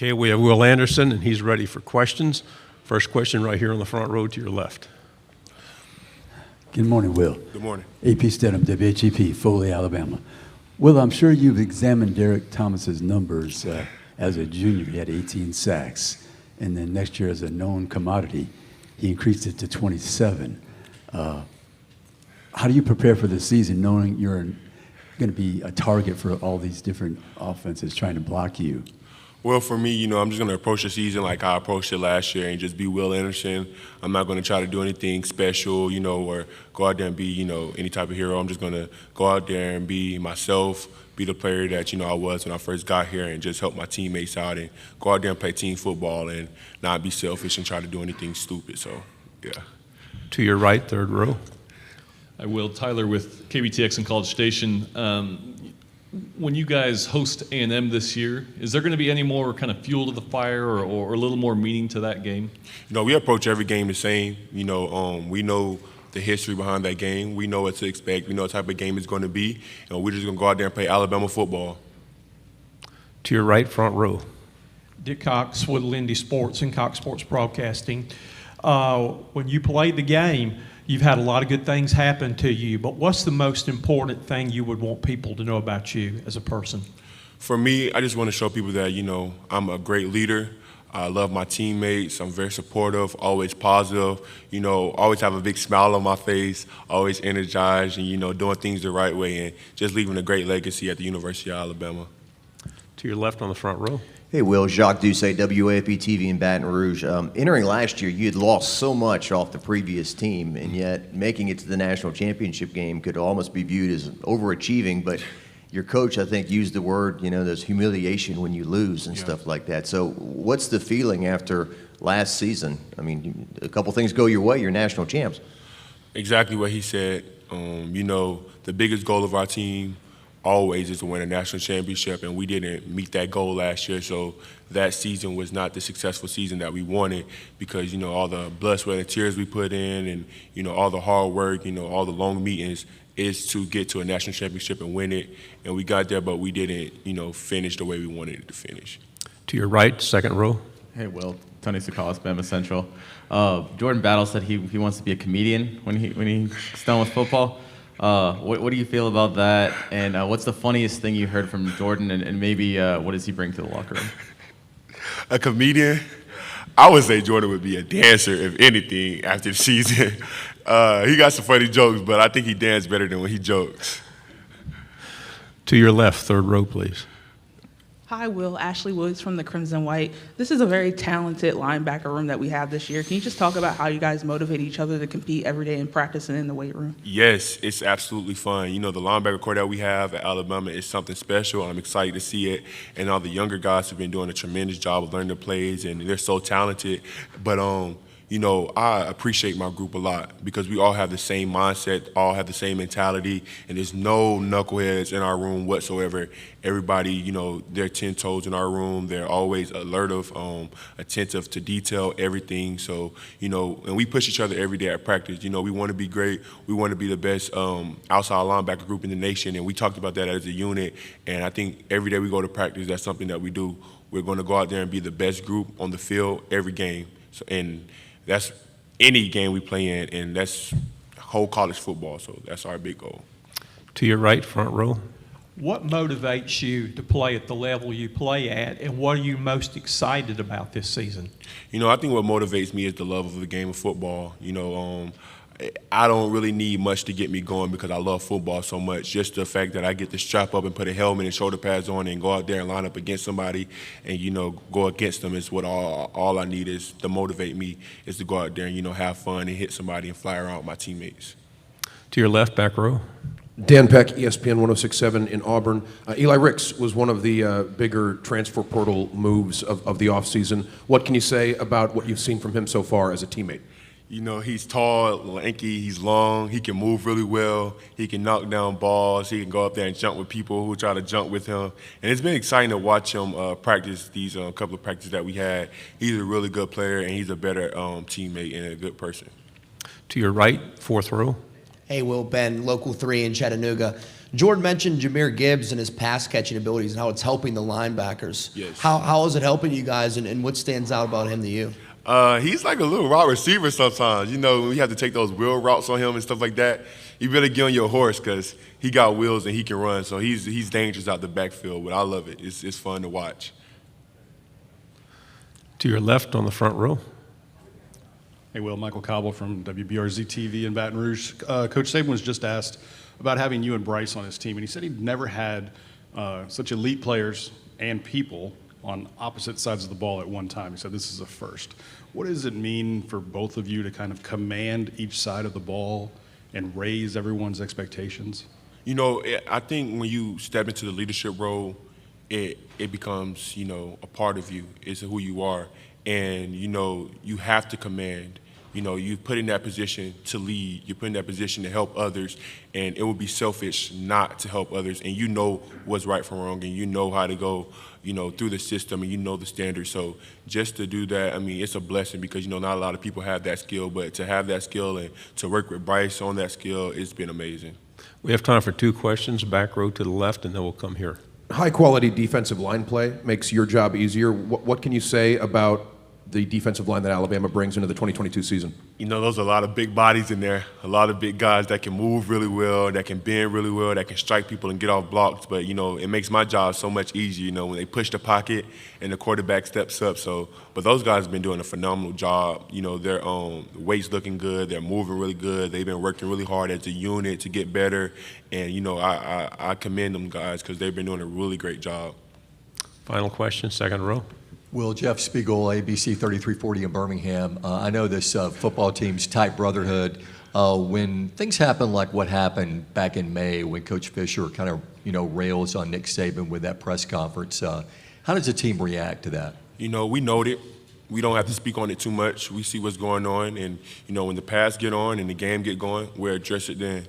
Okay, we have Will Anderson, and he's ready for questions. First question right here on the front row to your left. Good morning, Will. Good morning. AP Stedham, WHEP, Foley, Alabama. Will, I'm sure you've examined Derek Thomas's numbers as a junior. He had 18 sacks. And then next year, as a known commodity, he increased it to 27. How do you prepare for the season knowing you're going to be a target for all these different offenses trying to block you? Well, for me, I'm just going to approach the season like I approached it last year and just be Will Anderson. I'm not going to try to do anything special, or go out there and be, any type of hero. I'm just going to go out there and be myself, be the player that, I was when I first got here, and just help my teammates out and go out there and play team football and not be selfish and try to do anything stupid. So, yeah. To your right, third row. I will. Tyler with KBTX and College Station. When you guys host A&M this year, is there going to be any more kind of fuel to the fire or a little more meaning to that game? We approach every game the same. We know the history behind that game. We know what to expect. We know what type of game it's going to be. And we're just going to go out there and play Alabama football. To your right, front row. Dick Cox with Lindy Sports and Cox Sports Broadcasting. When you played the game, you've had a lot of good things happen to you, but what's the most important thing you would want people to know about you as a person? For me, I just want to show people that, I'm a great leader. I love my teammates. I'm very supportive, always positive, always have a big smile on my face, always energized and, doing things the right way and just leaving a great legacy at the University of Alabama. To your left on the front row. Hey, Will. Jacques Doucet, WAFB-TV in Baton Rouge. Entering last year, you had lost so much off the previous team, and yet making it to the national championship game could almost be viewed as overachieving. But your coach, I think, used the word, there's humiliation when you lose and stuff like that. So what's the feeling after last season? I mean, a couple things go your way, you're national champs. Exactly what he said. The biggest goal of our team always is to win a national championship, and we didn't meet that goal last year, so that season was not the successful season that we wanted because, all the blood, sweat, and tears we put in and, all the hard work, all the long meetings is to get to a national championship and win it, and we got there, but we didn't, finish the way we wanted it to finish. To your right, second row. Hey, Will. Tony Sukalis, Bama Central. Jordan Battle said he wants to be a comedian when he's done with football. What do you feel about that? And what's the funniest thing you heard from Jordan? And maybe what does he bring to the locker room? A comedian? I would say Jordan would be a dancer, if anything, after the season. He got some funny jokes, but I think he danced better than when he jokes. To your left, third row, please. Hi, Will. Ashley Woods from the Crimson White. This is a very talented linebacker room that we have this year. Can you just talk about how you guys motivate each other to compete every day in practice and in the weight room? Yes, it's absolutely fun. The linebacker core that we have at Alabama is something special. I'm excited to see it. And all the younger guys have been doing a tremendous job of learning the plays, and they're so talented. But, I appreciate my group a lot because we all have the same mindset, all have the same mentality, and there's no knuckleheads in our room whatsoever. Everybody, they're 10 toes in our room. They're always alertive, attentive to detail, everything. So, and we push each other every day at practice. We want to be great. We want to be the best outside linebacker group in the nation, and we talked about that as a unit. And I think every day we go to practice, that's something that we do. We're going to go out there and be the best group on the field every game. And that's any game we play in, and that's whole college football, so that's our big goal. To your right, front row. What motivates you to play at the level you play at, and what are you most excited about this season? I think what motivates me is the love of the game of football. I don't really need much to get me going because I love football so much. Just the fact that I get to strap up and put a helmet and shoulder pads on and go out there and line up against somebody and, go against them is what all I need is to motivate me is to go out there and, have fun and hit somebody and fly around with my teammates. To your left, back row. Dan Peck, ESPN 1067 in Auburn. Eli Ricks was one of the bigger transfer portal moves of the offseason. What can you say about what you've seen from him so far as a teammate? He's tall, lanky, he's long, he can move really well, he can knock down balls, he can go up there and jump with people who try to jump with him. And it's been exciting to watch him practice these couple of practices that we had. He's a really good player, and he's a better teammate and a good person. To your right, fourth row. Hey, Will. Ben, Local 3 in Chattanooga. Jordan mentioned Jahmyr Gibbs and his pass catching abilities and how it's helping the linebackers. Yes. How is it helping you guys, and what stands out about him to you? He's like a little wide receiver sometimes. You know, when you have to take those wheel routes on him and stuff like that, you better get on your horse because he got wheels and he can run. So he's dangerous out the backfield, but I love it. It's fun to watch. To your left on the front row. Hey, Will. Michael Cobble from WBRZ TV in Baton Rouge. Coach Saban was just asked about having you and Bryce on his team, and he said he'd never had such elite players and people on opposite sides of the ball at one time. He said this is a first. What does it mean for both of you to kind of command each side of the ball and raise everyone's expectations? You know, I think when you step into the leadership role, it becomes, you know, a part of you. It's who you are. And, you know, you have to command. You know, you put in that position to lead. You put in that position to help others, and it would be selfish not to help others. And you know what's right from wrong, and you know how to go, you know, through the system, and you know the standards. So just to do that, I mean, it's a blessing because, you know, not a lot of people have that skill, but to have that skill and to work with Bryce on that skill, it's been amazing. We have time for 2 questions, back row to the left, and then we'll come here. High-quality defensive line play makes your job easier. What can you say about the defensive line that Alabama brings into the 2022 season? You know, there's a lot of big bodies in there, a lot of big guys that can move really well, that can bend really well, that can strike people and get off blocks. But, you know, it makes my job so much easier, you know, when they push the pocket and the quarterback steps up. But those guys have been doing a phenomenal job. You know, their weight's looking good. They're moving really good. They've been working really hard as a unit to get better. And, you know, I commend them guys because they've been doing a really great job. Final question, second row. Will, Jeff Spiegel, ABC 3340 in Birmingham. I know this football team's tight brotherhood. When things happen like what happened back in May when Coach Fisher kind of, you know, rails on Nick Saban with that press conference, how does the team react to that? You know, we note it. We don't have to speak on it too much. We see what's going on. And, you know, when the pass get on and the game get going, we'll address it then.